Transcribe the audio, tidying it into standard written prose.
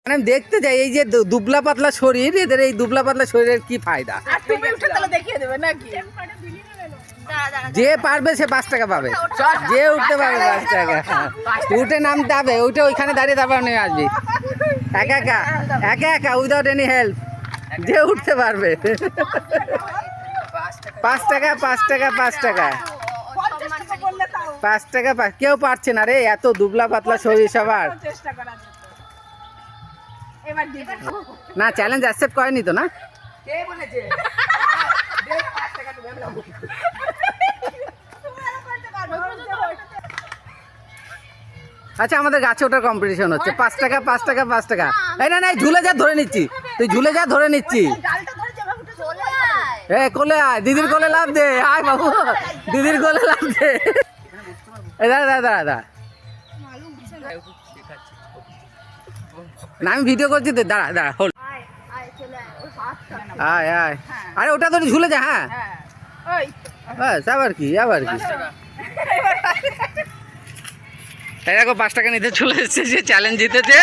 আমি দেখতে যাই এই যে দুবলা পাতলা শরীর, এদের এই দুবলা পাতলা শরীরের কি ফায়দা? যে পারবে সে 5 টাকা পাবে, যে উঠতে পারবে 5 টাকা, উঠে নামতে হবে, উঠে ওইখানে দাঁড়িয়ে তারপর নিয়ে আসবি একা একা একা একা উইদাউট এনি হেল্প, যে উঠতে পারবে। 5 টাকা 5 টাকা 5 টাকা 5 টাকা, কেউ পারছে না রে, এত দুবলা পাতলা শরীর সবার। না চ্যালেঞ্জ অ্যাকসেপ্ট করেনি তো না? আচ্ছা আমাদের গাছে ওঠার কম্পিটিশন হচ্ছে, 5 টাকা 5 টাকা 5 টাকা। এই না না ঝুলে যা, ধরে নিচ্ছি, তুই ঝুলে যা, ধরে নিচ্ছি। কোলে আয়, দিদির কোলে লাভ দে, আয় বাবু, দিদির কোলে লাভ দে। দাদা দাদা দাদা না, আমি ভিডিও করছি তো, দাঁড়া দাঁড়া, হোল্ড। আয় আয়, আরে ওটা তো ঝুলে যা। হ্যাঁ বাস, আবার কি আবার কি। এই দেখো 5 টাকা নিতে চলে এসেছে, যে চ্যালেঞ্জ জিতেছে।